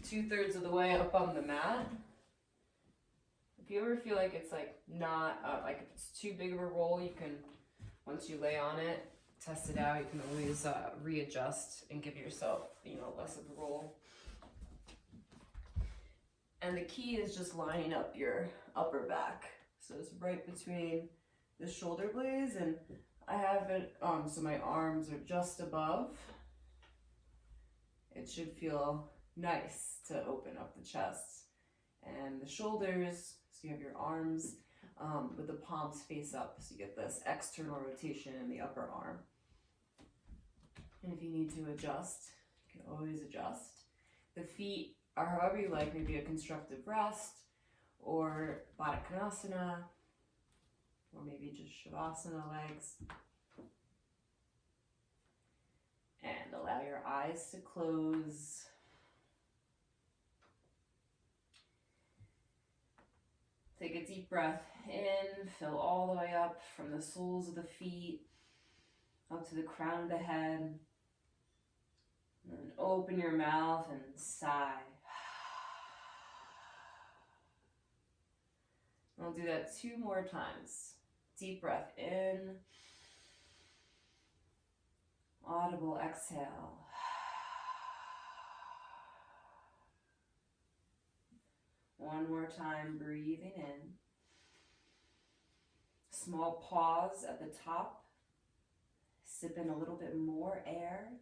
2/3 of the way up on the mat. If you ever feel like it's like not, like if it's too big of a roll, you can, once you lay on it, test it out. You can always readjust and give yourself, less of a roll. And the key is just lining up your upper back. So it's right between the shoulder blades, and I have it, so my arms are just above. It should feel nice to open up the chest and the shoulders. So you have your arms with the palms face up, so you get this external rotation in the upper arm. And if you need to adjust, you can always adjust. The feet are however you like, maybe a constructive rest, or Baddha Konasana, or maybe just Shavasana legs. And allow your eyes to close. Take a deep breath in, fill all the way up from the soles of the feet up to the crown of the head. And then open your mouth and sigh. I'll do that 2 more times. Deep breath in. Audible exhale. One more time, breathing in. Small pause at the top. Sip in a little bit more air.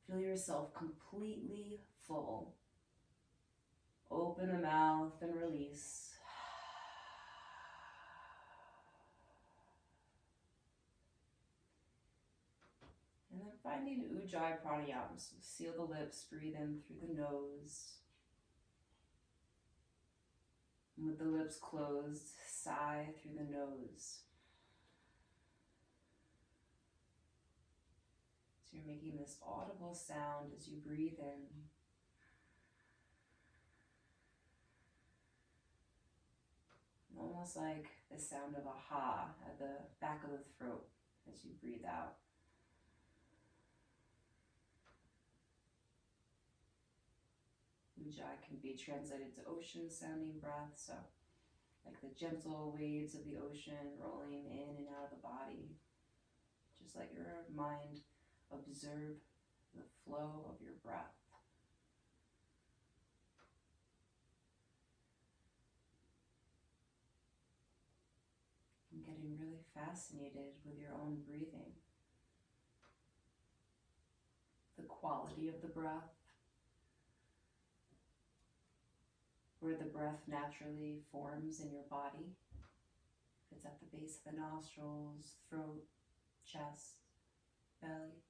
Feel yourself completely full. Open the mouth and release. And then finding Ujjayi Pranayama. So seal the lips, breathe in through the nose. And with the lips closed, sigh through the nose. So you're making this audible sound as you breathe in. Almost like the sound of a ha at the back of the throat as you breathe out. Ujjayi can be translated to ocean sounding breath, so like the gentle waves of the ocean rolling in and out of the body. Just let your mind observe the flow of your breath. I'm getting really fascinated with your own breathing. The quality of the breath, where the breath naturally forms in your body. If it's at the base of the nostrils, throat, chest, belly.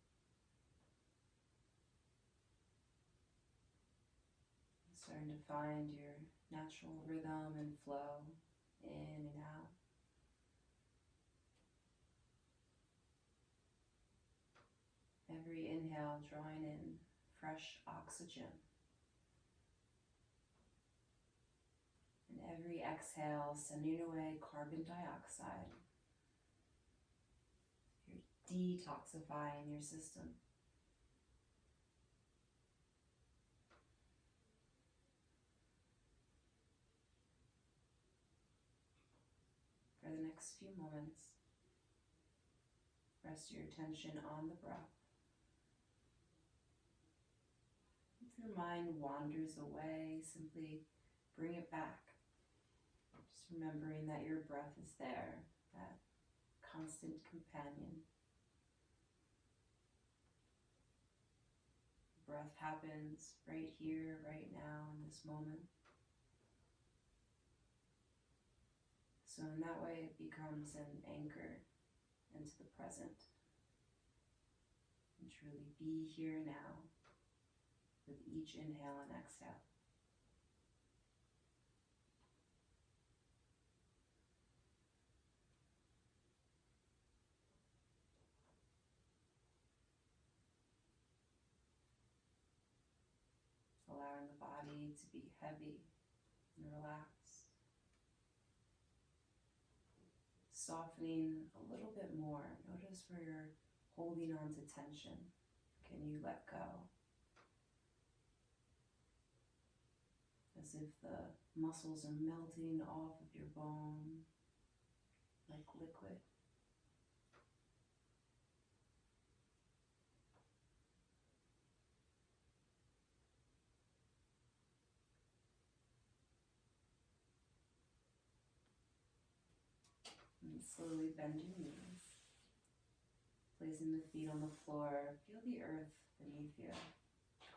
Starting to find your natural rhythm and flow in and out. Every inhale drawing in fresh oxygen. And every exhale sending away carbon dioxide. You're detoxifying your system. For the next few moments, rest your attention on the breath. If your mind wanders away, simply bring it back. Just remembering that your breath is there, that constant companion. Breath happens right here, right now, in this moment. So in that way, it becomes an anchor into the present. And truly be here now with each inhale and exhale. Allowing the body to be heavy and relaxed. Softening a little bit more. Notice where you're holding on to tension. Can you let go? as if the muscles are melting off of your bone like liquid. And slowly bend your knees, placing the feet on the floor. Feel the earth beneath you,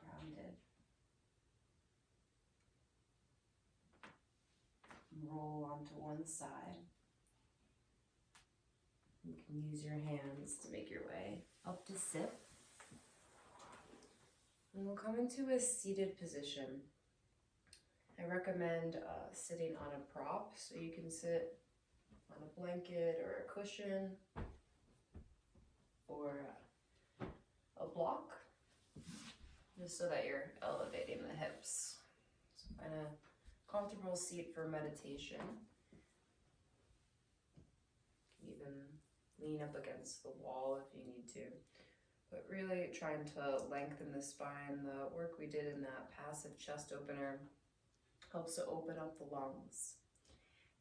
grounded. Roll onto one side. You can use your hands to make your way up to sit. And we'll come into a seated position. I recommend sitting on a prop, so you can sit on a blanket or a cushion or a block, just so that you're elevating the hips. So find a comfortable seat for meditation. You can even lean up against the wall if you need to, but really trying to lengthen the spine. The work we did in that passive chest opener helps to open up the lungs.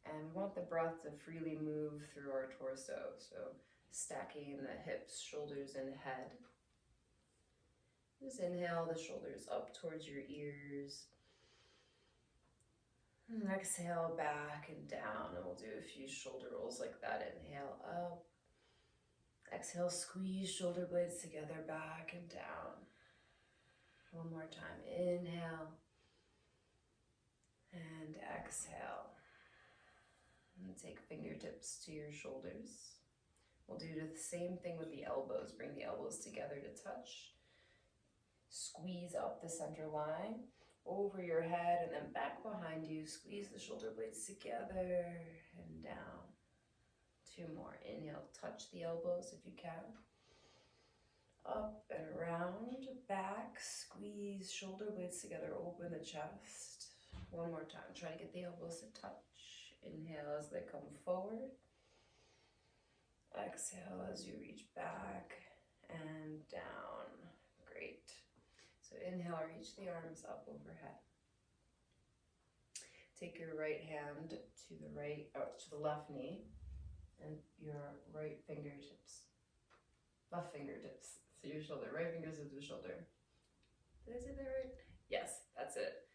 And we want the breath to freely move through our torso, so stacking the hips, shoulders, and head. Just inhale the shoulders up towards your ears. And exhale back and down, and we'll do a few shoulder rolls like that. Inhale up. Exhale, squeeze shoulder blades together, back and down. One more time. Inhale. And exhale. And take fingertips to your shoulders. We'll do the same thing with the elbows. Bring the elbows together to touch. Squeeze up the center line, over your head, and then back behind you. Squeeze the shoulder blades together and down. Two more. Inhale, touch the elbows if you can. Up and around, back, squeeze shoulder blades together, open the chest. One more time. Try to get the elbows to touch. Inhale as they come forward. Exhale as you reach back and down. Great. So inhale, reach the arms up overhead. Take your right hand to the left knee and your right fingertips. Left fingertips to your shoulder. Right fingers to the shoulder. Did I say that right? Yes, that's it.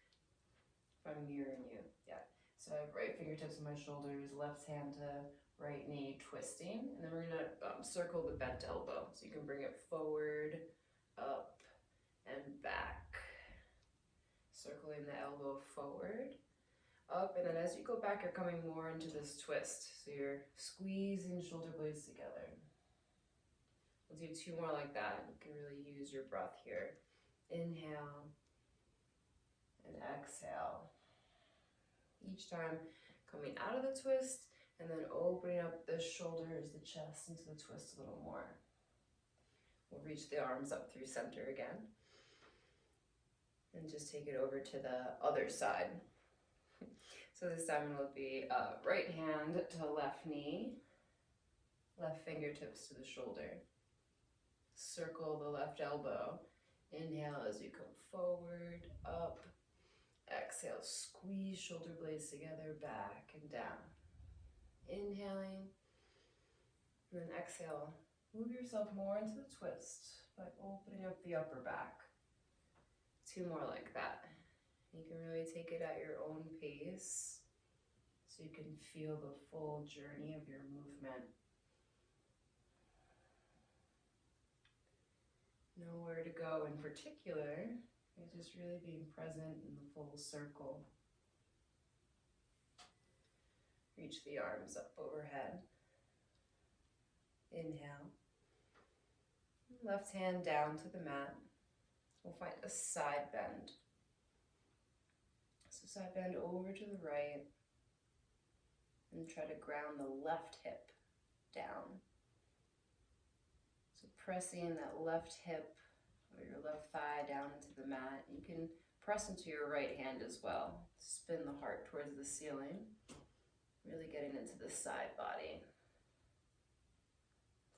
If I'm mirroring you, yeah. So I have right fingertips on my shoulders, left hand to right knee twisting, and then we're gonna circle the bent elbow. So you can bring it forward, up, and back. Circling the elbow forward, up, and then as you go back, you're coming more into this twist. So you're squeezing shoulder blades together. We'll do two more like that. You can really use your breath here. Inhale and exhale. Each time coming out of the twist and then opening up the shoulders, the chest into the twist a little more. We'll reach the arms up through center again. And just take it over to the other side. So this time it'll be right hand to left knee, left fingertips to the shoulder. Circle the left elbow. Inhale as you come forward, up. Exhale, squeeze shoulder blades together, back and down. Inhaling, and then exhale. Move yourself more into the twist by opening up the upper back. Two more like that. You can really take it at your own pace so you can feel the full journey of your movement. Know where to go in particular. You're just really being present in the full circle. Reach the arms up overhead. Inhale. Left hand down to the mat. We'll find a side bend. So side bend over to the right and try to ground the left hip down. So pressing that left hip or your left thigh down into the mat. You can press into your right hand as well. Spin the heart towards the ceiling. Really getting into the side body.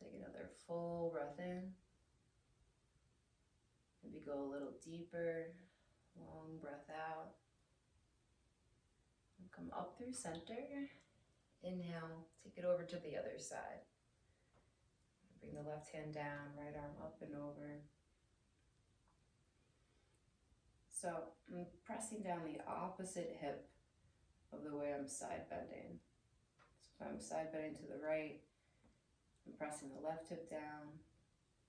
Take another full breath in. Maybe go a little deeper. Long breath out. Come up through center. Inhale, take it over to the other side. Bring the left hand down, right arm up and over. So I'm pressing down the opposite hip of the way I'm side bending. So if I'm side bending to the right, I'm pressing the left hip down.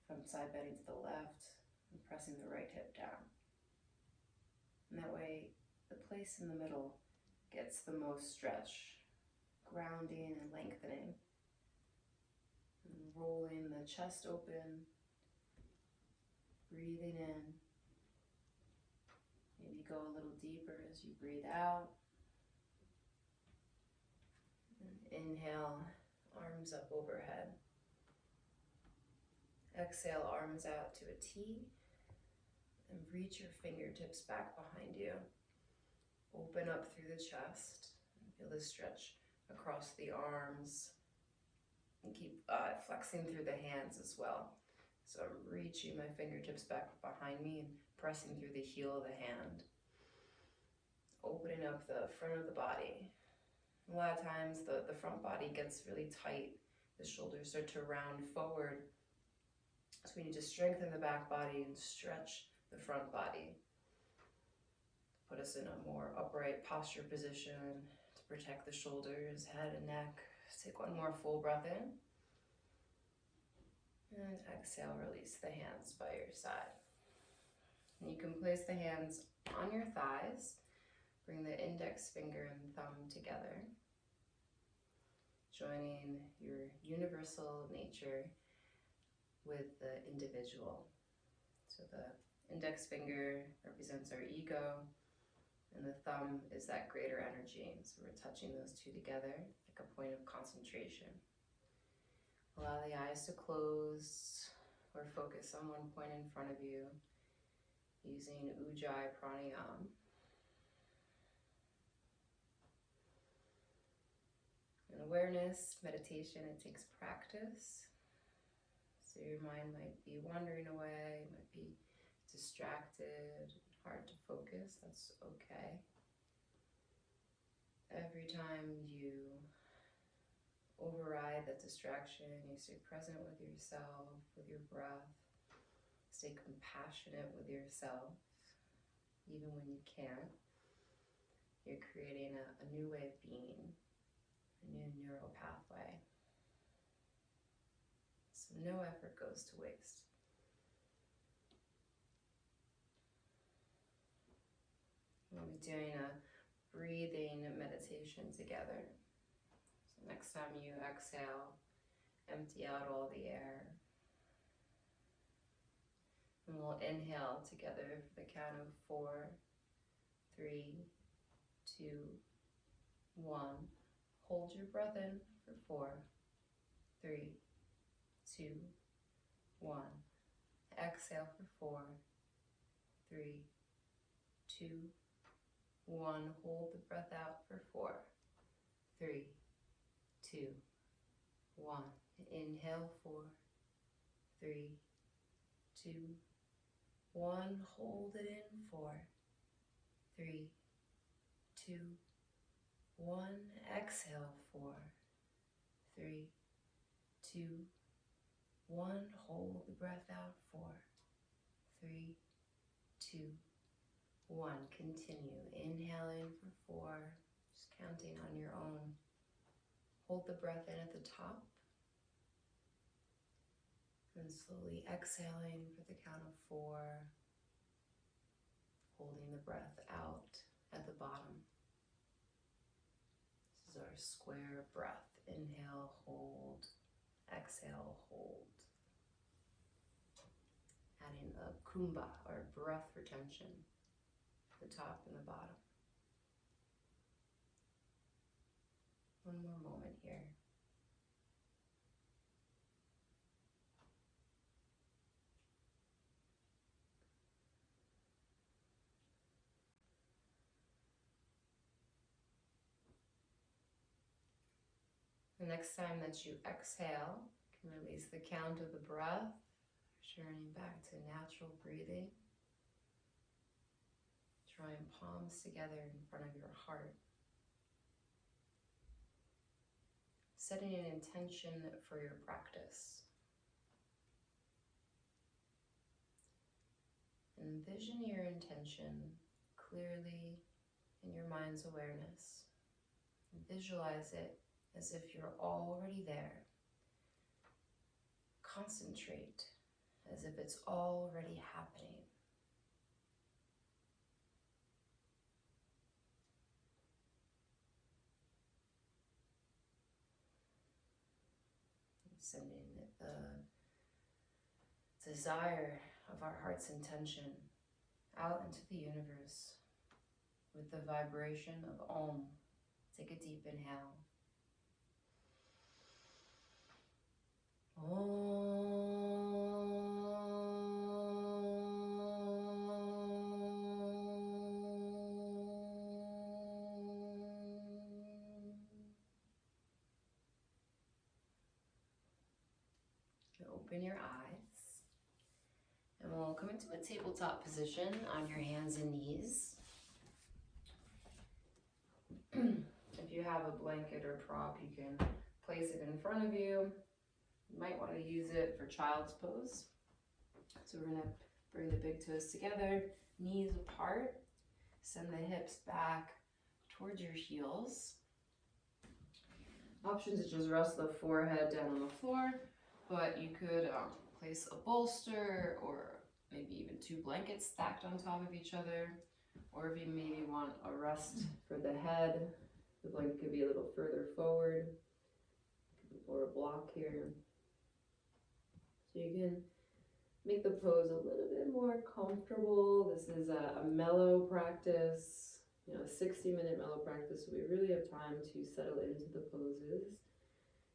If I'm side bending to the left, I'm pressing the right hip down. And that way, the place in the middle gets the most stretch, grounding and lengthening. And rolling the chest open, breathing in. Maybe go a little deeper as you breathe out. And inhale, arms up overhead. Exhale, arms out to a T. And reach your fingertips back behind you. Open up through the chest. Feel the stretch across the arms. And keep flexing through the hands as well. So I'm reaching my fingertips back behind me and pressing through the heel of the hand. Opening up the front of the body. A lot of times the front body gets really tight. The shoulders start to round forward. So we need to strengthen the back body and stretch the front body. Put us in a more upright posture position to protect the shoulders, head and neck. Take one more full breath in. And exhale, release the hands by your side. And you can place the hands on your thighs. Bring the index finger and thumb together. Joining your universal nature with the individual. So the index finger represents our ego, and the thumb is that greater energy. So we're touching those two together like a point of concentration. Allow the eyes to close or focus on one point in front of you using Ujjayi Pranayama. And awareness, meditation, it takes practice. So your mind might be wandering away, might be distracted, hard to focus, that's okay. Every time you override that distraction, you stay present with yourself, with your breath, stay compassionate with yourself, even when you can't. You're creating a new way of being, a new neural pathway. So no effort goes to waste. We'll be doing a breathing meditation together. So next time you exhale, empty out all the air. And we'll inhale together for the count of 4, 3, 2, 1. Hold your breath in for 4, 3, 2, 1. Exhale for 4, 3, 2, 1. Hold the breath out for 4, 3, 2, 1. Inhale 4, 3, 2, 1. Hold it in 4, 3, 2, 1. Exhale 4, 3, 2, 1. Hold the breath out 4, 3, 2, 1. Continue inhaling for 4, just counting on your own. Hold the breath in at the top. And slowly exhaling for the count of 4, holding the breath out at the bottom. This is our square breath. Inhale, hold, exhale, hold. Adding a kumbha, or breath retention, the top and the bottom. One more moment here. The next time that you exhale, you can release the count of the breath, returning back to natural breathing. Drawing palms together in front of your heart. setting an intention for your practice. Envision your intention clearly in your mind's awareness. Visualize it as if you're already there. Concentrate as if it's already happening. Sending the desire of our heart's intention out into the universe with the vibration of Om. Take a deep inhale. Open your eyes, and we'll come into a tabletop position on your hands and knees. If you have a blanket or prop, you can place it in front of you. You might want to use it for child's pose. So we're going to bring the big toes together, knees apart. Send the hips back towards your heels. Options is just rest the forehead down on the floor, but you could place a bolster or maybe even 2 blankets stacked on top of each other. Or if you maybe want a rest for the head, the blanket could be a little further forward or a block here. So you can make the pose a little bit more comfortable. This is a mellow practice, a 60-minute mellow practice, so we really have time to settle into the poses.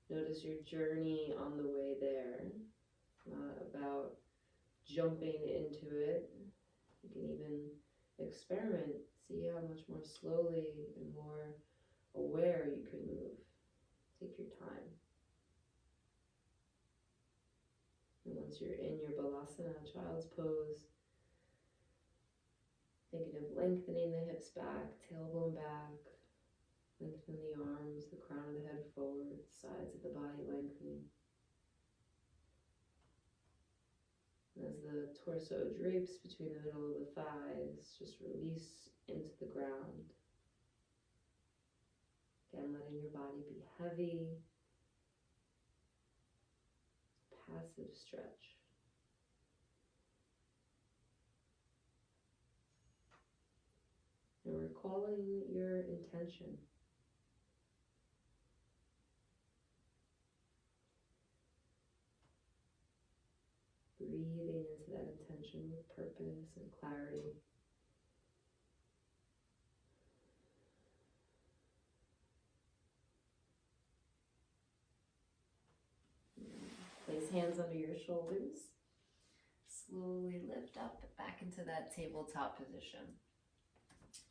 Notice your journey on the way there. It's not about jumping into it. You can even experiment, see how much more slowly and more aware you can move. Take your time. And once you're in your Balasana, child's pose, thinking of lengthening the hips back, tailbone back, lengthen the arms, the crown of the head forward, sides of the body lengthening. And as the torso drapes between the middle of the thighs, just release into the ground. Again, letting your body be heavy, passive stretch. And recalling your intention. Breathing into that intention with purpose and clarity. Place hands under your shoulders. Slowly lift up back into that tabletop position.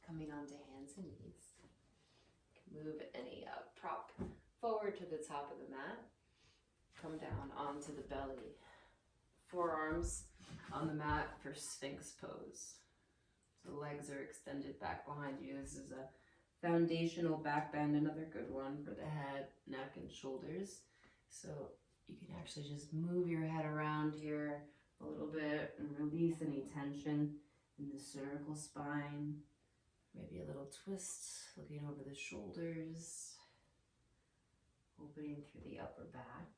Coming onto hands and knees. Move any prop forward to the top of the mat. Come down onto the belly. Forearms on the mat for Sphinx pose. So legs are extended back behind you. This is a foundational back bend, another good one for the head, neck, and shoulders. So you can actually just move your head around here a little bit and release any tension in the cervical spine. Maybe a little twist, looking over the shoulders, opening through the upper back.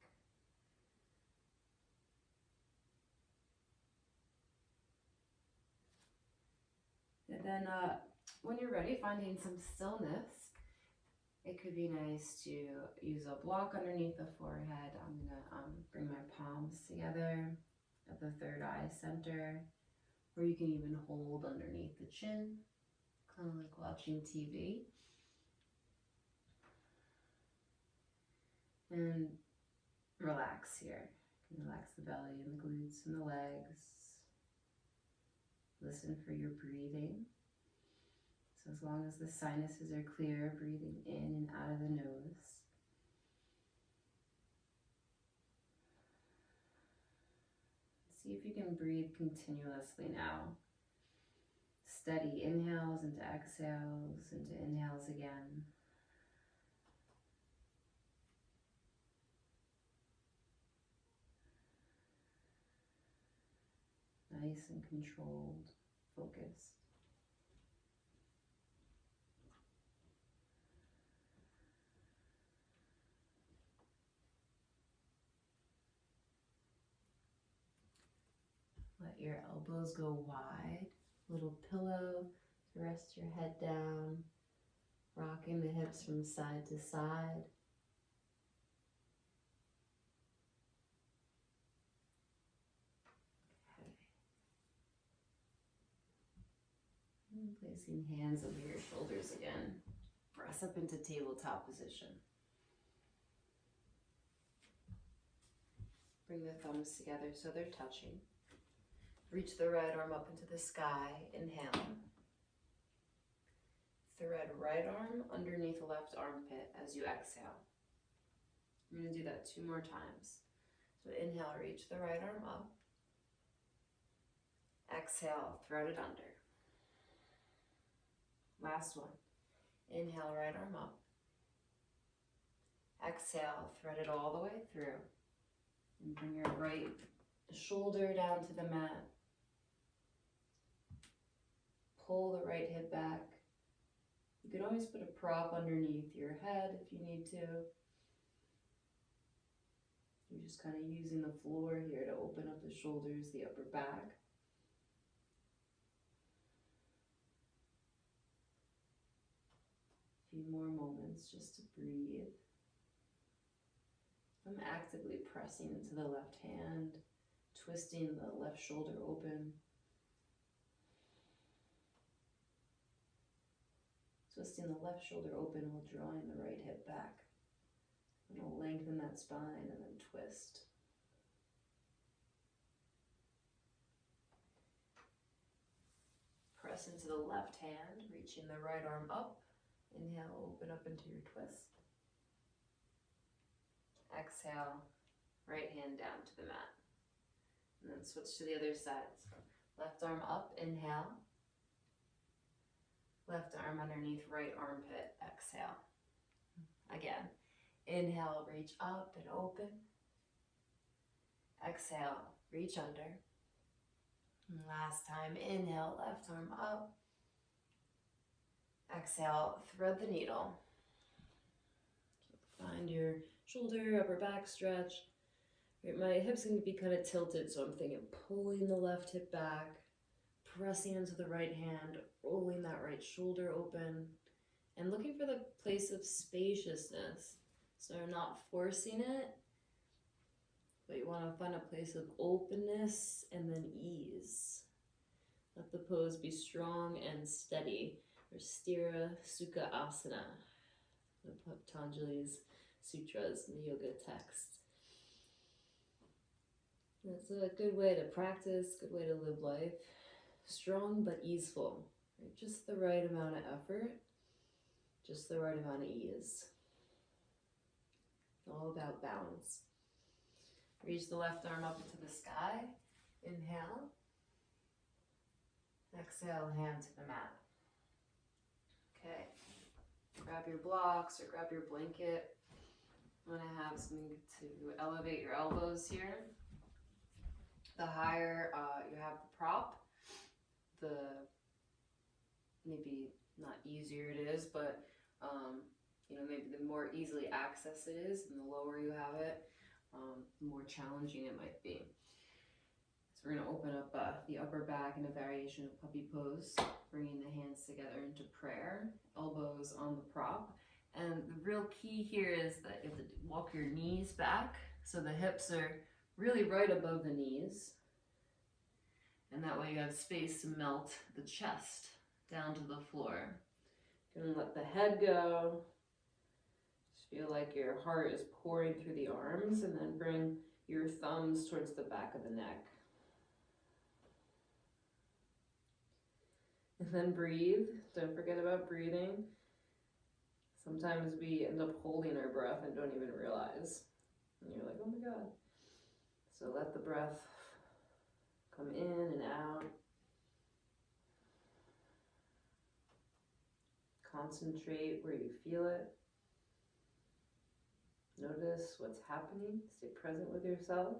And then when you're ready, finding some stillness, it could be nice to use a block underneath the forehead. I'm gonna bring my palms together at the third eye center, or you can even hold underneath the chin, kind of like watching TV. And relax here. You can relax the belly and the glutes and the legs. Listen for your breathing. So as long as the sinuses are clear, breathing in and out of the nose. See if you can breathe continuously now. Steady inhales into exhales, into inhales again. nice and controlled, focused. Let your elbows go wide, little pillow to rest your head down, rocking the hips from side to side. Okay. And placing hands over your shoulders again. Press up into tabletop position. Bring the thumbs together so they're touching. Reach the right arm up into the sky. Inhale. Thread right arm underneath the left armpit as you exhale. We're going to do that 2 more times. So inhale, reach the right arm up. Exhale, thread it under. Last one. Inhale, right arm up. Exhale, thread it all the way through. And bring your right shoulder down to the mat. Pull the right hip back. You can always put a prop underneath your head if you need to. You're just kind of using the floor here to open up the shoulders, the upper back. A few more moments just to breathe. I'm actively pressing into the left hand, twisting the left shoulder open. Twisting the left shoulder open while drawing the right hip back. And I'll lengthen that spine and then twist. Press into the left hand, reaching the right arm up. Inhale, open up into your twist. Exhale, right hand down to the mat. And then switch to the other side. So left arm up, inhale. Left arm underneath right armpit, exhale. Again, inhale, reach up and open. Exhale, reach under. And last time, inhale, left arm up. Exhale, thread the needle. Find your shoulder, upper back stretch. My hips can be kind of tilted, so I'm thinking pulling the left hip back, pressing into the right hand, rolling that right shoulder open, and looking for the place of spaciousness. So you're not forcing it, but you want to find a place of openness and then ease. Let the pose be strong and steady. Or Sthira Sukha Asana, the Patanjali's sutras in the yoga text. It's a good way to practice, good way to live life. Strong but easeful. Right? Just the right amount of effort, just the right amount of ease. All about balance. Reach the left arm up into the sky. Inhale. Exhale, hand to the mat. Okay. Grab your blocks or grab your blanket. I'm going to have something to elevate your elbows here. The higher you have the prop, the maybe not easier it is, but maybe the more easily accessed it is, and the lower you have it, the more challenging it might be. So we're going to open up the upper back in a variation of puppy pose, bringing the hands together into prayer, elbows on the prop. And the real key here is that you have to walk your knees back so the hips are really right above the knees. And that way you have space to melt the chest down to the floor. You're going to let the head go. Just feel like your heart is pouring through the arms, and then bring your thumbs towards the back of the neck. And then breathe. Don't forget about breathing. Sometimes we end up holding our breath and don't even realize. And you're like, oh my God. So let the breath come in and out. Concentrate where you feel it. Notice what's happening. Stay present with yourself.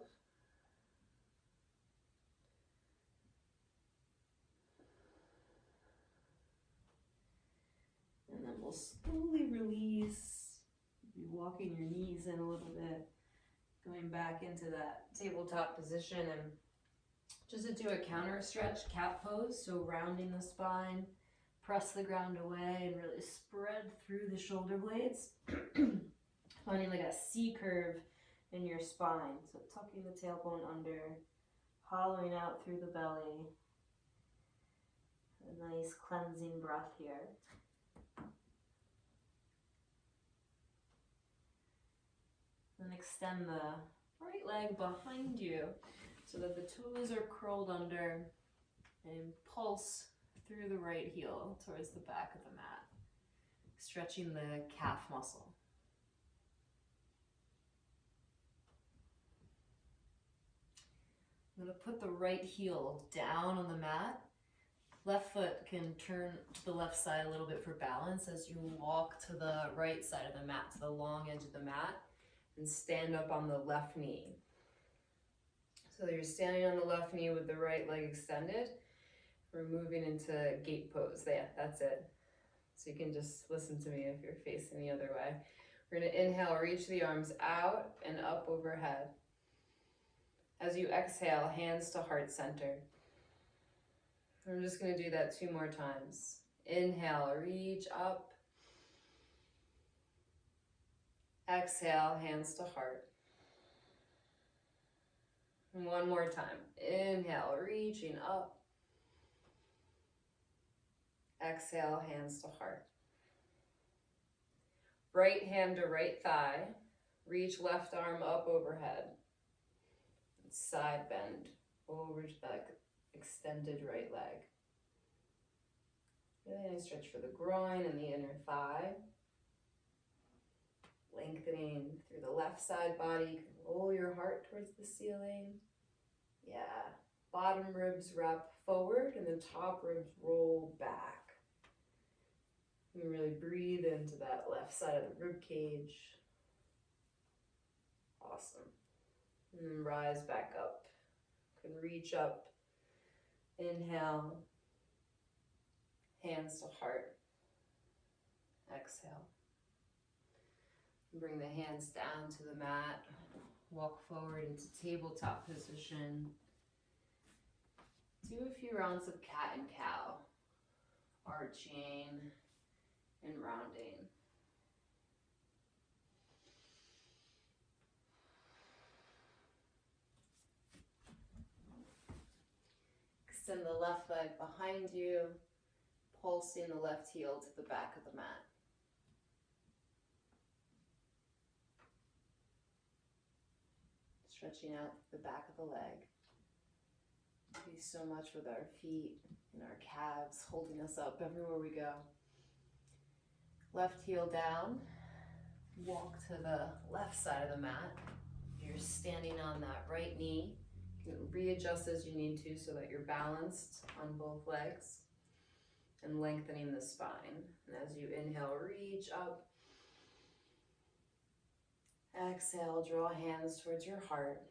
we'll slowly release. Be walking your knees in a little bit, going back into that tabletop position, and just to do a counter stretch, cat pose, so rounding the spine, press the ground away, and really spread through the shoulder blades, finding like a C curve in your spine. So tucking the tailbone under, hollowing out through the belly. A nice cleansing breath here. Then extend the right leg behind you so that the toes are curled under, and pulse through the right heel towards the back of the mat, stretching the calf muscle. I'm going to put the right heel down on the mat. Left foot can turn to the left side a little bit for balance as you walk to the right side of the mat, to the long edge of the mat, and stand up on the left knee. So you're standing on the left knee with the right leg extended. We're moving into gate pose. Yeah, that's it. So you can just listen to me if you're facing the other way. We're going to inhale, reach the arms out and up overhead. As you exhale, hands to heart center. I'm just going to do that 2 more times. Inhale, reach up. Exhale, hands to heart. And 1 more time. Inhale, reaching up. Exhale, hands to heart. Right hand to right thigh. Reach left arm up overhead. Side bend over to that extended right leg. Really nice stretch for the groin and the inner thigh. Lengthening through the left side body. You can roll your heart towards the ceiling. Yeah. Bottom ribs wrap forward and the top ribs roll back. You can really breathe into that left side of the rib cage. Awesome. And then rise back up. You can reach up. Inhale. Hands to heart. Exhale. Bring the hands down to the mat. Walk forward into tabletop position. Do a few rounds of cat and cow. Arching and rounding. Extend the left leg behind you, pulsing the left heel to the back of the mat. Stretching out the back of the leg. We do so much with our feet and our calves, holding us up everywhere we go. Left heel down, walk to the left side of the mat. You're standing on that right knee. You can readjust as you need to so that you're balanced on both legs and lengthening the spine. And as you inhale, reach up. Exhale, draw hands towards your heart,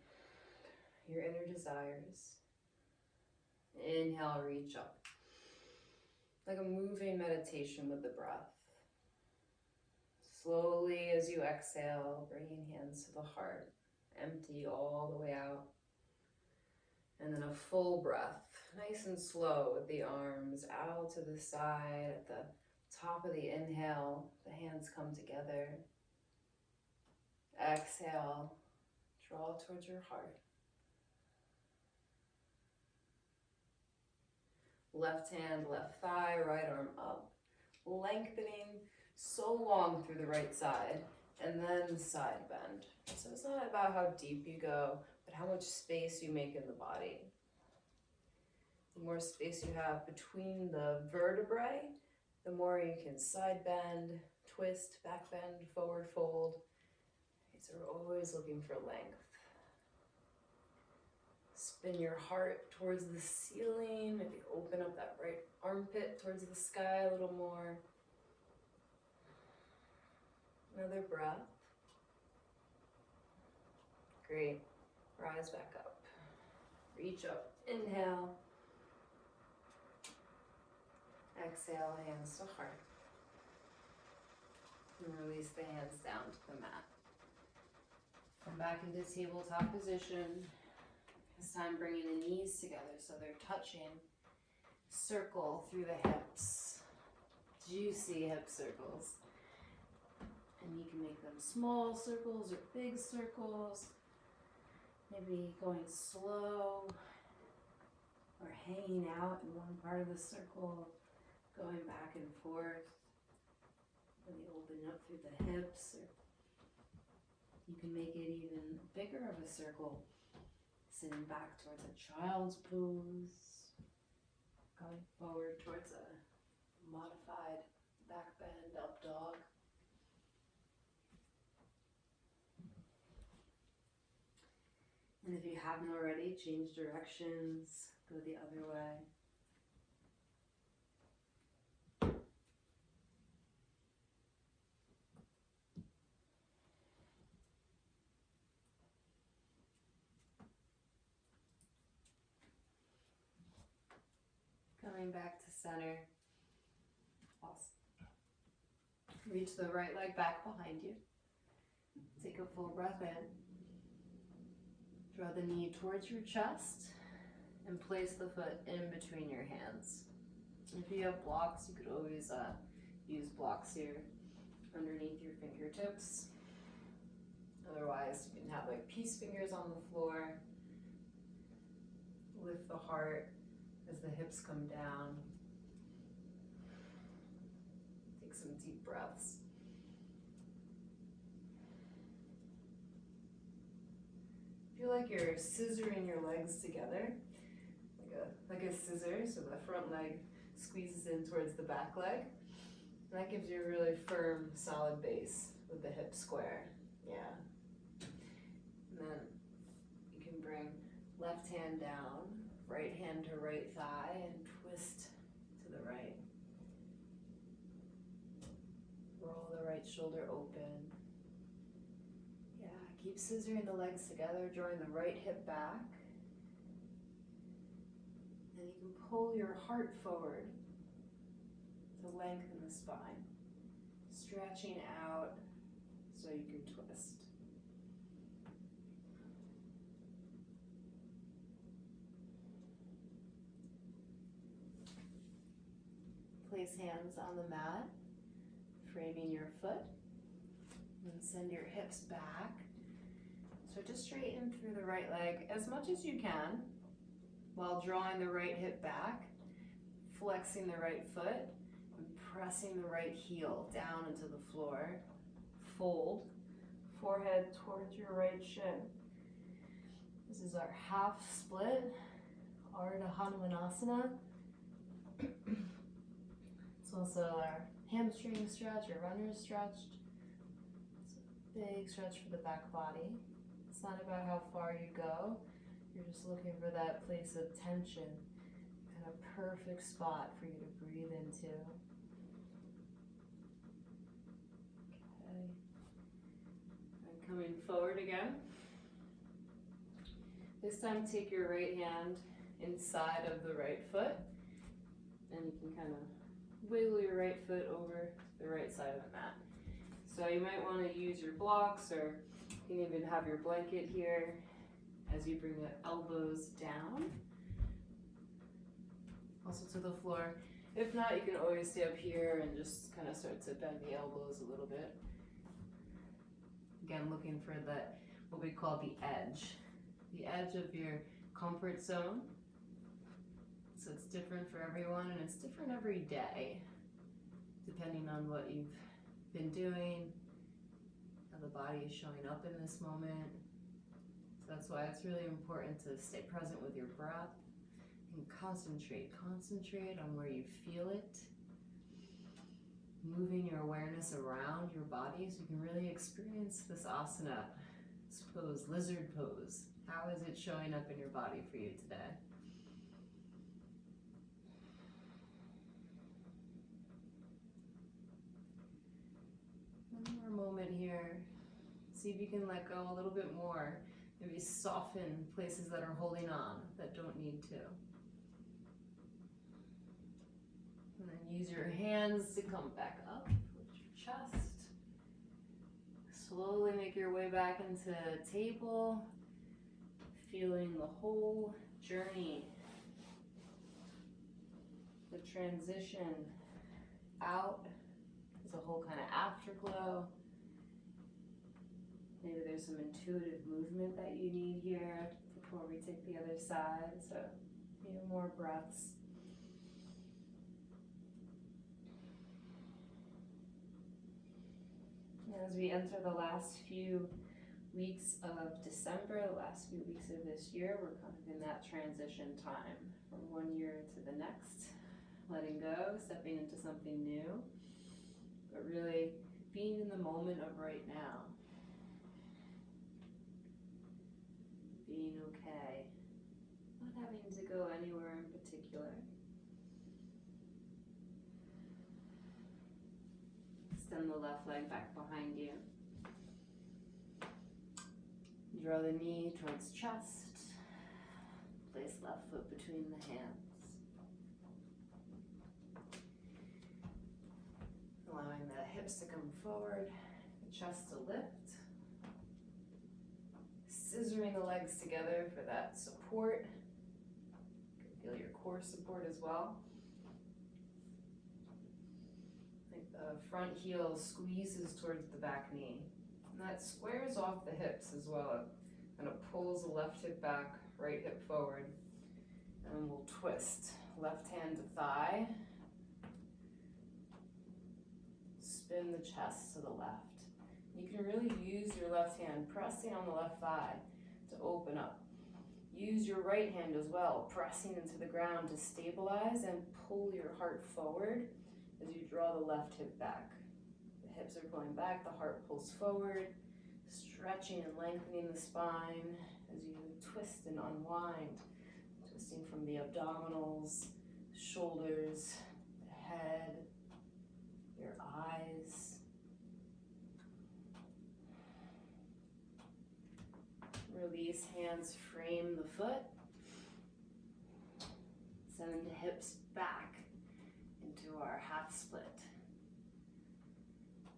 your inner desires. Inhale, reach up. Like a moving meditation with the breath. Slowly as you exhale, bringing hands to the heart. Empty all the way out. And then a full breath, nice and slow with the arms out to the side. At the top of the inhale, the hands come together. Exhale, draw towards your heart. Left hand, left thigh, right arm up. Lengthening so long through the right side, and then side bend. So it's not about how deep you go, but how much space you make in the body. The more space you have between the vertebrae, the more you can side bend, twist, back bend, forward fold. So we're always looking for length. Spin your heart towards the ceiling. Maybe open up that right armpit towards the sky a little more. Another breath. Great. Rise back up. Reach up. Inhale. Exhale, hands to heart. And release the hands down to the mat. Come back into tabletop position. This time bringing the knees together so they're touching. Circle through the hips. Juicy hip circles. And you can make them small circles or big circles. Maybe going slow or hanging out in one part of the circle, going back and forth. Really open up through the hips. Or you can make it even bigger of a circle, sitting back towards a child's pose, going forward towards a modified back bend up dog. And if you haven't already, change directions, go the other way. Coming back to center. Awesome. Reach the right leg back behind you. Take a full breath in. Draw the knee towards your chest and place the foot in between your hands. If you have blocks, you could always use blocks here underneath your fingertips. Otherwise, you can have like peace fingers on the floor. Lift the heart as the hips come down. Take some deep breaths. Feel like you're scissoring your legs together, like a scissor, so the front leg squeezes in towards the back leg. And that gives you a really firm, solid base with the hips square. Yeah. And then you can bring left hand down, right hand to right thigh, and twist to the right. Roll the right shoulder open. Yeah, keep scissoring the legs together, drawing the right hip back. And you can pull your heart forward to lengthen the spine, stretching out so you can twist. Place hands on the mat, framing your foot, and send your hips back. So just straighten through the right leg as much as you can while drawing the right hip back, flexing the right foot, and pressing the right heel down into the floor. Fold, forehead towards your right shin. This is our half split, Ardha Hanumanasana. It's also our hamstring stretch or runner's stretch. It's a big stretch for the back body. It's not about how far you go. You're just looking for that place of tension and a perfect spot for you to breathe into. Okay. And coming forward again. This time take your right hand inside of the right foot, and you can kind of wiggle your right foot over the right side of the mat. So you might want to use your blocks, or you can even have your blanket here as you bring the elbows down, also to the floor. If not, you can always stay up here and just kind of start to bend the elbows a little bit. Again, looking for that, what we call the edge of your comfort zone. So it's different for everyone, and it's different every day, depending on what you've been doing, how the body is showing up in this moment. So that's why it's really important to stay present with your breath and concentrate on where you feel it. Moving your awareness around your body so you can really experience this asana, this pose, lizard pose. How is it showing up in your body for you today? One more moment here. See if you can let go a little bit more. Maybe soften places that are holding on, that don't need to. And then use your hands to come back up towards your chest. Slowly make your way back into table, feeling the whole journey, the transition out. There's a whole kind of afterglow. Maybe there's some intuitive movement that you need here before we take the other side. So, more breaths. As we enter the last few weeks of December, the last few weeks of this year, we're kind of in that transition time from one year to the next, letting go, stepping into something new, but really being in the moment of right now, being okay, not having to go anywhere in particular. Extend the left leg back behind you. Draw the knee towards chest. Place left foot between the hands. Allowing the hips to come forward, the chest to lift. Scissoring the legs together for that support. You can feel your core support as well. The front heel squeezes towards the back knee. And that squares off the hips as well. Kind of pulls the left hip back, right hip forward. And then we'll twist. Left hand to thigh. Spin the chest to the left. You can really use your left hand pressing on the left thigh to open up. Use your right hand as well, pressing into the ground to stabilize and pull your heart forward as you draw the left hip back. The hips are pulling back, the heart pulls forward, stretching and lengthening the spine as you twist and unwind, twisting from the abdominals, shoulders, the head, your eyes. Release, hands frame the foot. Send the hips back into our half split.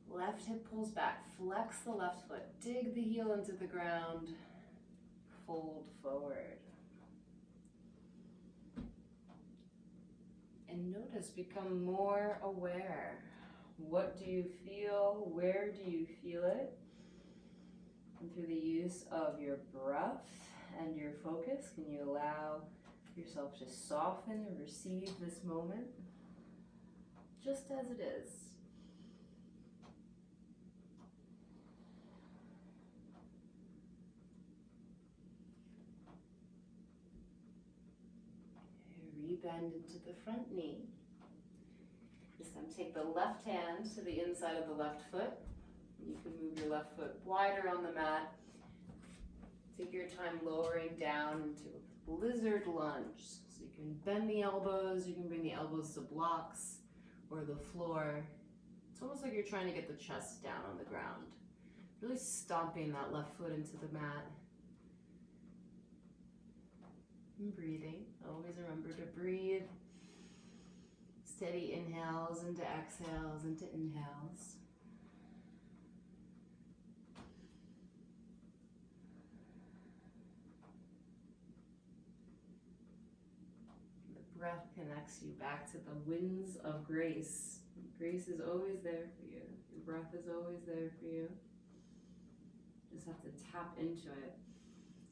Left hip pulls back, flex the left foot, dig the heel into the ground, fold forward. And notice, become more aware. What do you feel? Where do you feel it? And through the use of your breath and your focus, can you allow yourself to soften and receive this moment just as it is? Rebend into the front knee. This time take the left hand to the inside of the left foot. You can move your left foot wider on the mat. Take your time lowering down into a lizard lunge. So you can bend the elbows, you can bring the elbows to blocks or the floor. It's almost like you're trying to get the chest down on the ground. Really stomping that left foot into the mat. And breathing. Always remember to breathe. Steady inhales into exhales into inhales. The breath connects you back to the winds of grace. Grace is always there for you. Your breath is always there for you. You just have to tap into it.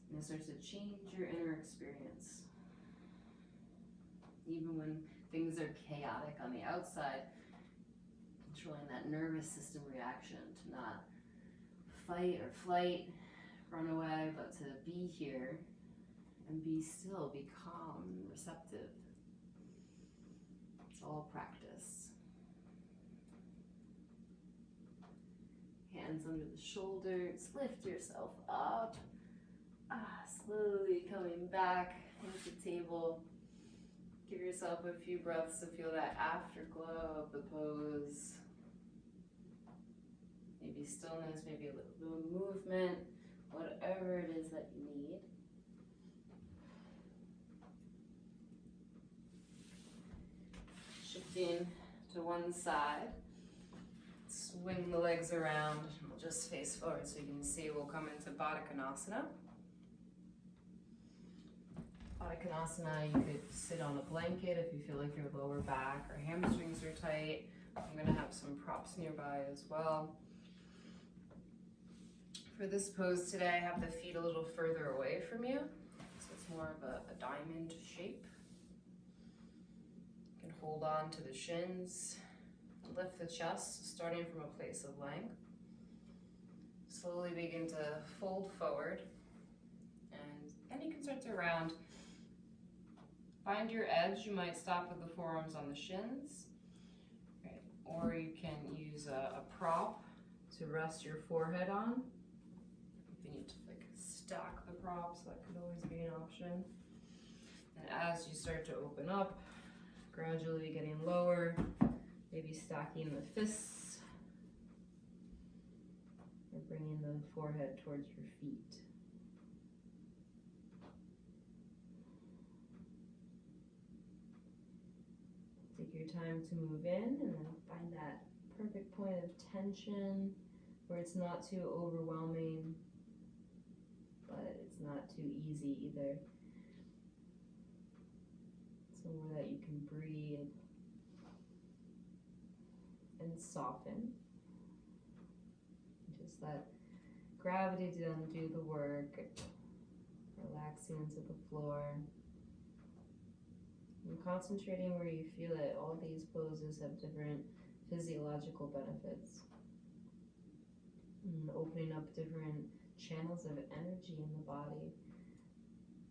And it starts to change your inner experience. Even when things are chaotic on the outside, controlling that nervous system reaction to not fight or flight, run away, but to be here and be still, be calm and receptive. It's all practice. Hands under the shoulders, lift yourself up. Slowly coming back into table. Give yourself a few breaths to feel that afterglow of the pose. Maybe stillness, maybe a little movement, whatever it is that you need. Shifting to one side. Swing the legs around. We'll just face forward so you can see. We'll come into Baddha Konasana. Baddha Konasana, you could sit on a blanket if you feel like your lower back or hamstrings are tight. I'm going to have some props nearby as well. For this pose today, I have the feet a little further away from you, so it's more of a diamond shape. You can hold on to the shins, lift the chest, starting from a place of length. Slowly begin to fold forward, and then you can start to round. Find your edge. You might stop with the forearms on the shins, right? Or you can use a prop to rest your forehead on. If you need to like stack the props, that could always be an option. And as you start to open up, gradually getting lower, maybe stacking the fists or bringing the forehead towards your feet. Take your time to move in and then find that perfect point of tension where it's not too overwhelming, but it's not too easy either. Somewhere that you can breathe and soften. Just let gravity do the work, relaxing into the floor. And concentrating where you feel it. All these poses have different physiological benefits. And opening up different channels of energy in the body.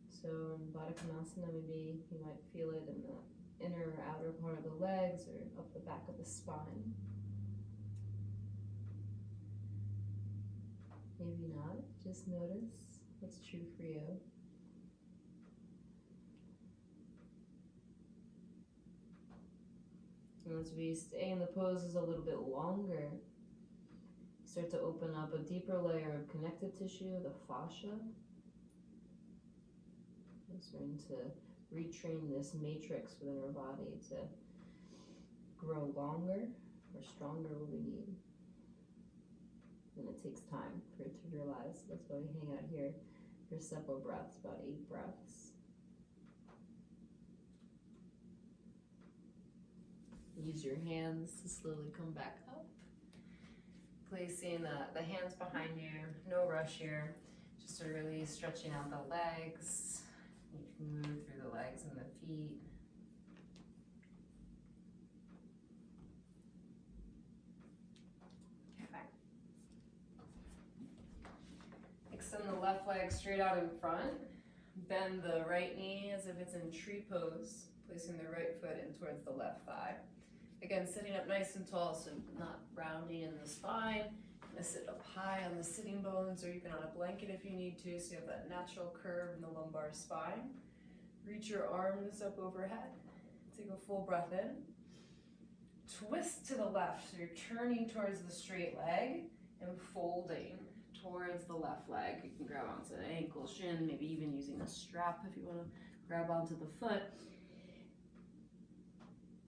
So in Baddha Konasana, maybe you might feel it in the inner or outer part of the legs or up the back of the spine. Maybe not. Just notice what's true for you. And as we stay in the poses a little bit longer, start to open up a deeper layer of connective tissue, the fascia. We're starting to retrain this matrix within our body to grow longer or stronger when we need. And it takes time for it to realize. That's why we hang out here for several breaths, about 8 breaths. Use your hands to slowly come back up. Placing the hands behind you, no rush here. Just really stretching out the legs. You can move through the legs and the feet. Okay. Extend the left leg straight out in front. Bend the right knee as if it's in tree pose, placing the right foot in towards the left thigh. Again, sitting up nice and tall, so not rounding in the spine. You're gonna sit up high on the sitting bones or even on a blanket if you need to, so you have that natural curve in the lumbar spine. Reach your arms up overhead. Take a full breath in. Twist to the left, so you're turning towards the straight leg and folding towards the left leg. You can grab onto the ankle, shin, maybe even using a strap if you want to grab onto the foot.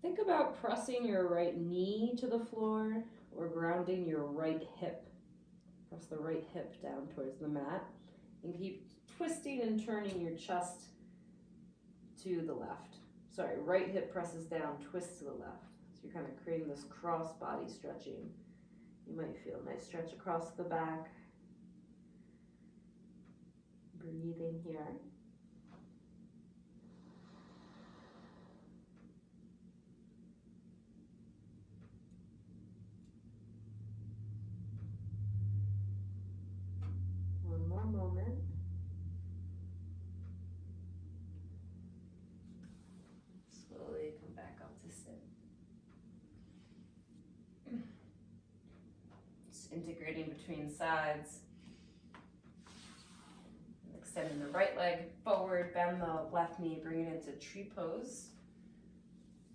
Think about pressing your right knee to the floor or grounding your right hip. Press the right hip down towards the mat and keep twisting and turning your chest to the left. Sorry, right hip presses down, twist to the left. So you're kind of creating this cross body stretching. You might feel a nice stretch across the back. Breathing here. One more moment. Slowly come back up to sit. Just integrating between sides. Extending the right leg forward, bend the left knee, bring it into tree pose.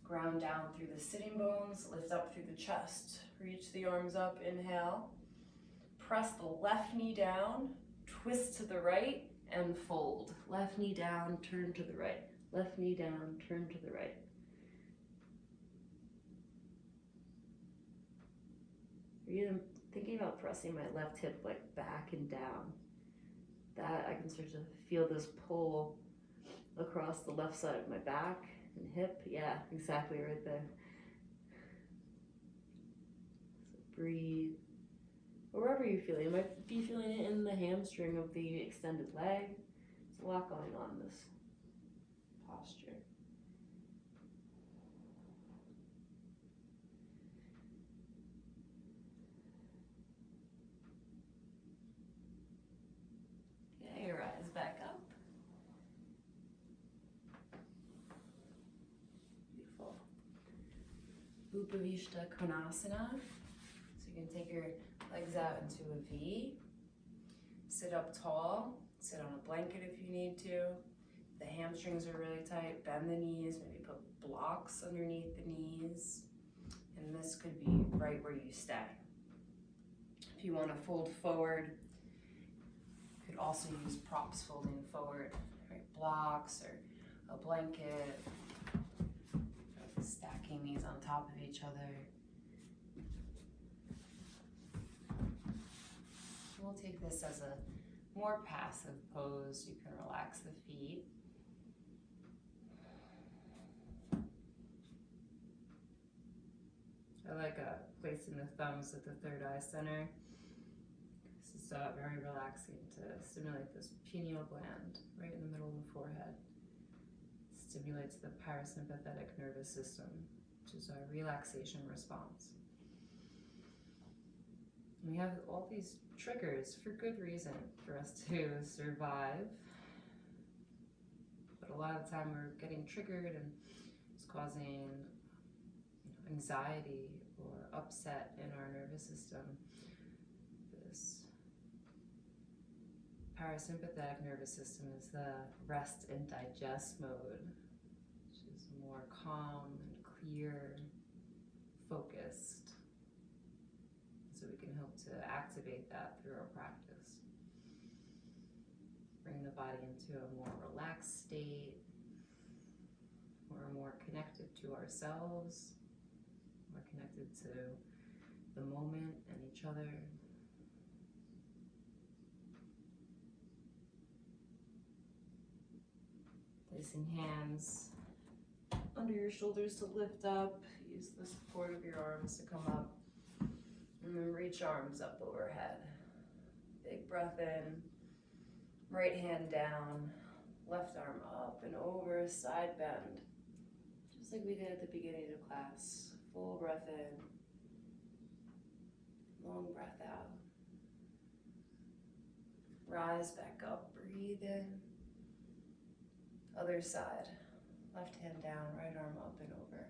Ground down through the sitting bones, lift up through the chest. Reach the arms up, inhale. Press the left knee down, twist to the right, and fold. Left knee down, turn to the right. Left knee down, turn to the right. Or even thinking about pressing my left hip like back and down. That I can start to feel this pull across the left side of my back and hip. Yeah, exactly right there. So breathe. Or wherever you feel it. You might be feeling it in the hamstring of the extended leg. There's a lot going on in this posture. Okay, rise back up. Beautiful. Upavishta Konasana. So you can take your legs out into a V. Sit up tall. Sit on a blanket if you need to. If the hamstrings are really tight, bend the knees. Maybe put blocks underneath the knees. And this could be right where you stay. If you want to fold forward, you could also use props folding forward, right? Blocks or a blanket. Stacking these on top of each other. We'll take this as a more passive pose. You can relax the feet. I like placing the thumbs at the third eye center. This is very relaxing to stimulate this pineal gland right in the middle of the forehead. Stimulates the parasympathetic nervous system, which is our relaxation response. And we have all these triggers for good reason for us to survive. But a lot of the time we're getting triggered and it's causing anxiety or upset in our nervous system. This parasympathetic nervous system is the rest and digest mode, which is more calm and clear, focused. So we can help to activate that through our practice. Bring the body into a more relaxed state. We're more connected to ourselves. We're connected to the moment and each other. Placing hands under your shoulders to lift up. Use the support of your arms to come up. And then reach arms up overhead. Big breath in. Right hand down. Left arm up and over. Side bend. Just like we did at the beginning of class. Full breath in. Long breath out. Rise back up. Breathe in. Other side. Left hand down, right arm up and over.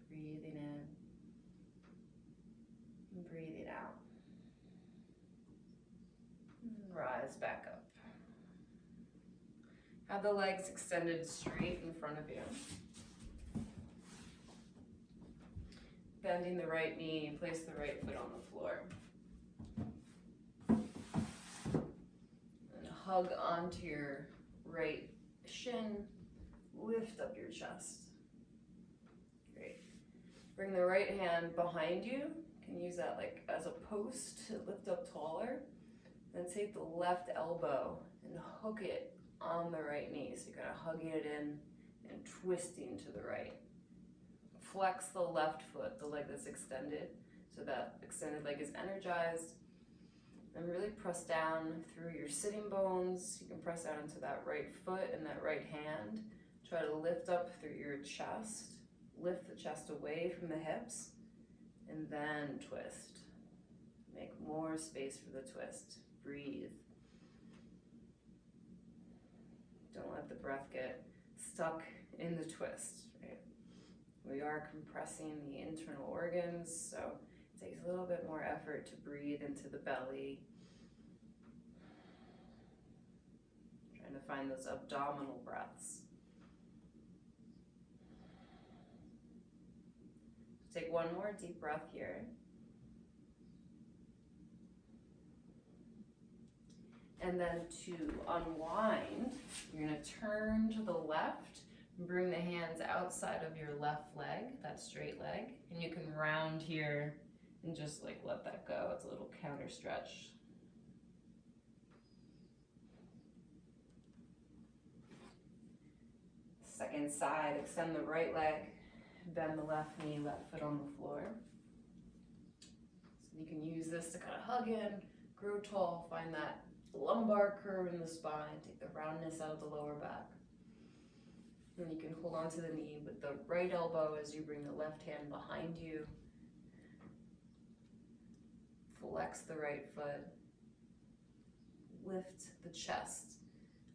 Breathing in. And breathing out. And rise back up. Have the legs extended straight in front of you. Bending the right knee, place the right foot on the floor. And hug onto your right shin, lift up your chest. Great. Bring the right hand behind you. You can use that like as a post to lift up taller. Then take the left elbow and hook it on the right knee. So you're kind of hugging it in and twisting to the right. Flex the left foot, the leg that's extended, so that extended leg is energized. And really press down through your sitting bones. You can press down into that right foot and that right hand. Try to lift up through your chest. Lift the chest away from the hips. And then twist. Make more space for the twist. Breathe. Don't let the breath get stuck in the twist. Right? We are compressing the internal organs, so it takes a little bit more effort to breathe into the belly. Trying to find those abdominal breaths. Take one more deep breath here. And then to unwind, you're going to turn to the left, Bring the hands outside of your left leg, that straight leg, and you can round here and just like let that go. It's a little counter stretch. Second side, extend the right leg, bend the left knee, left foot on the floor. So you can use this to kind of hug in, grow tall, find that lumbar curve in the spine, take the roundness out of the lower back. And you can hold on to the knee with the right elbow as you bring the left hand behind you. Flex the right foot. Lift the chest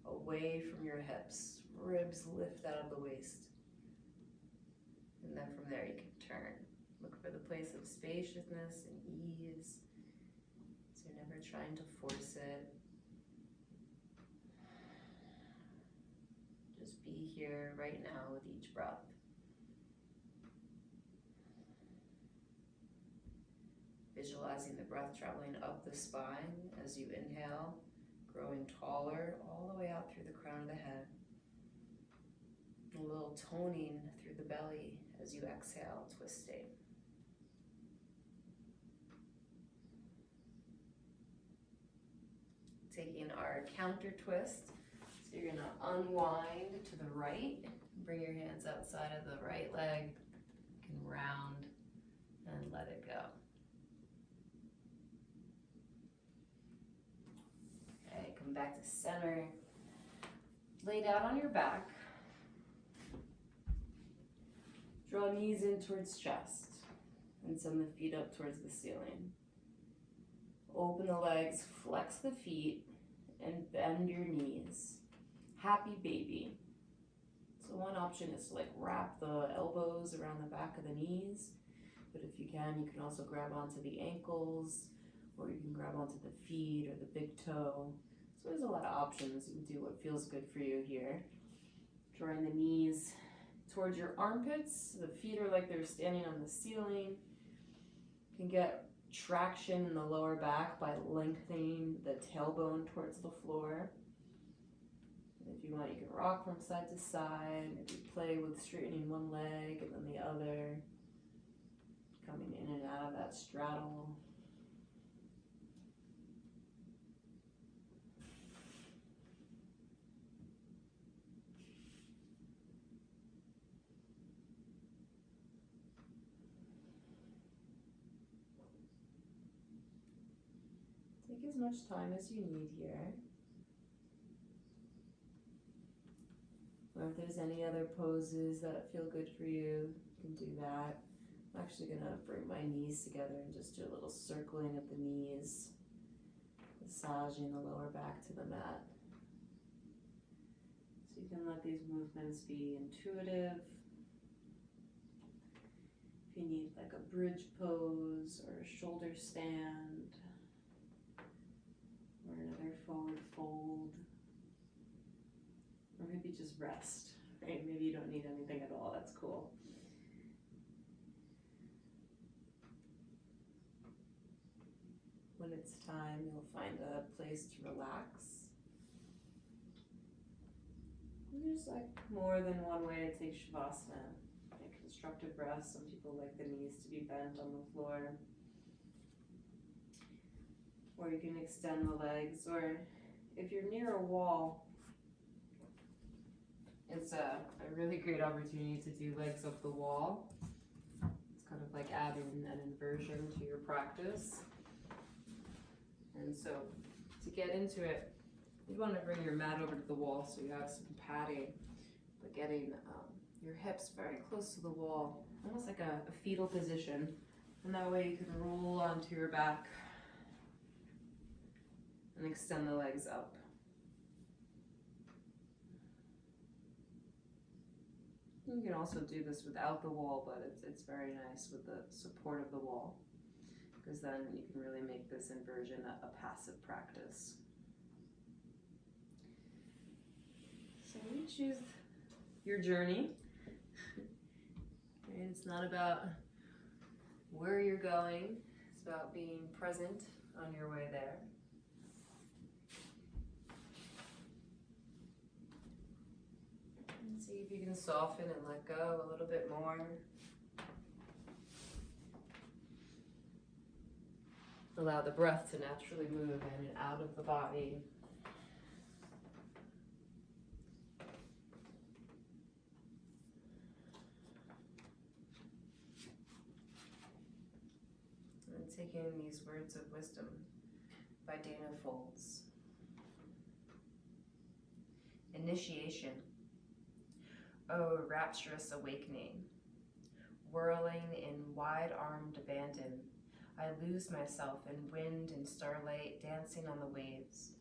away from your hips. Ribs lift out of the waist. And then from there you can turn. Look for the place of spaciousness and ease. So you're never trying to force it. Just be here right now with each breath. Visualizing the breath traveling up the spine as you inhale, growing taller all the way out through the crown of the head. A little toning through the belly as you exhale, twisting. Taking our counter twist. So you're gonna unwind to the right, bring your hands outside of the right leg, you can round and let it go. Okay, come back to center. Lay down on your back. Draw knees in towards chest and send the feet up towards the ceiling. Open the legs, flex the feet, and bend your knees. Happy baby. So one option is to like wrap the elbows around the back of the knees, but if you can also grab onto the ankles, or you can grab onto the feet or the big toe. So there's a lot of options. You can do what feels good for you here. Drawing the knees towards your armpits. The feet are like they're standing on the ceiling. You can get traction in the lower back by lengthening the tailbone towards the floor. And if you want, you can rock from side to side. Maybe play with straightening one leg and then the other. Coming in and out of that straddle. Take as much time as you need here. Or if there's any other poses that feel good for you, you can do that. I'm actually gonna bring my knees together and just do a little circling of the knees, massaging the lower back to the mat. So you can let these movements be intuitive. If you need like a bridge pose or a shoulder stand, or another forward fold, or maybe just rest, right? Maybe you don't need anything at all, that's cool. When it's time, you'll find a place to relax. And there's like more than one way to take Shavasana. Like constructive rest, some people like the knees to be bent on the floor. Or you can extend the legs, or if you're near a wall, it's a really great opportunity to do legs up the wall. It's kind of like adding an inversion to your practice. And so to get into it, you want to bring your mat over to the wall so you have some padding, but getting your hips very close to the wall, almost like a fetal position. And that way you can roll onto your back and extend the legs up. You can also do this without the wall, but it's very nice with the support of the wall, because then you can really make this inversion a passive practice. So you choose your journey. And it's not about where you're going, it's about being present on your way there. See if you can soften and let go a little bit more. Allow the breath to naturally move in and out of the body. And take in these words of wisdom by Dana Folds. Initiation. Oh, rapturous awakening. Whirling in wide-armed abandon, I lose myself in wind and starlight dancing on the waves.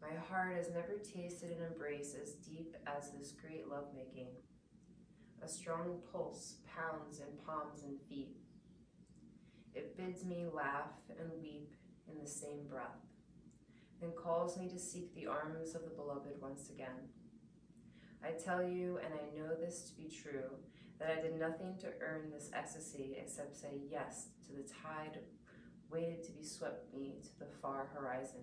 My heart has never tasted an embrace as deep as this great lovemaking. A strong pulse pounds in palms and feet. It bids me laugh and weep in the same breath, and calls me to seek the arms of the beloved once again. I tell you, and I know this to be true, that I did nothing to earn this ecstasy except say yes to the tide waited to be swept me to the far horizon.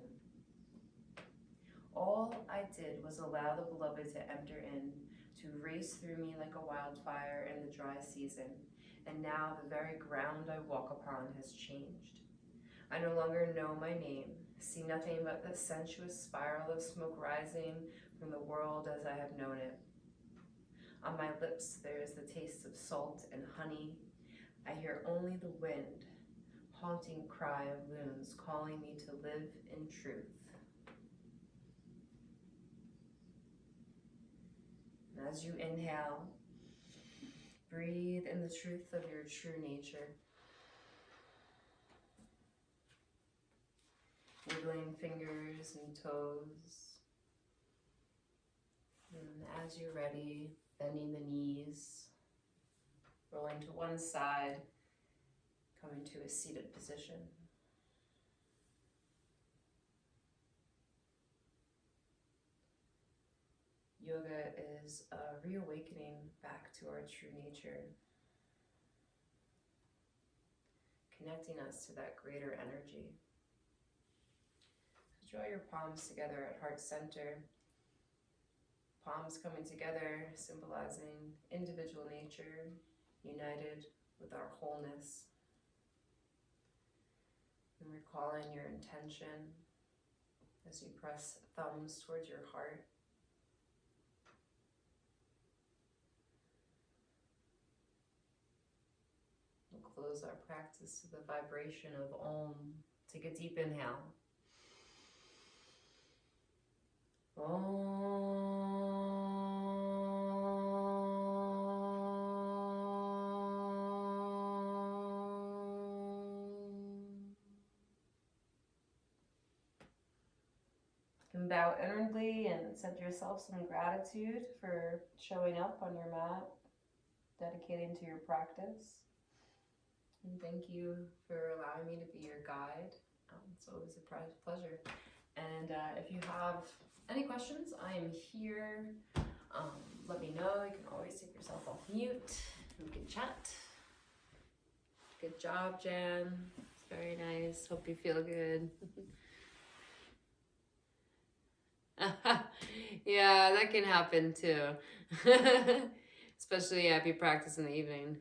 All I did was allow the beloved to enter in, to race through me like a wildfire in the dry season, and now the very ground I walk upon has changed. I no longer know my name, see nothing but the sensuous spiral of smoke rising from the world as I have known it. On my lips there is the taste of salt and honey. I hear only the wind, haunting cry of loons calling me to live in truth. And as you inhale, breathe in the truth of your true nature. Wiggling fingers and toes. And as you're ready, bending the knees, rolling to one side, coming to a seated position. Yoga is a reawakening back to our true nature, connecting us to that greater energy. Draw your palms together at heart center. Palms coming together, symbolizing individual nature, united with our wholeness. And recalling your intention as you press thumbs towards your heart. We'll close our practice to the vibration of Om. Take a deep inhale. You can bow inwardly and send yourself some gratitude for showing up on your mat, dedicating to your practice. And thank you for allowing me to be your guide. It's always a pleasure. And if you have any questions, I am here. Let me know. You can always take yourself off mute. We can chat. Good job, Jan. It's very nice. Hope you feel good. Yeah, that can happen too. Especially if you practice in the evening.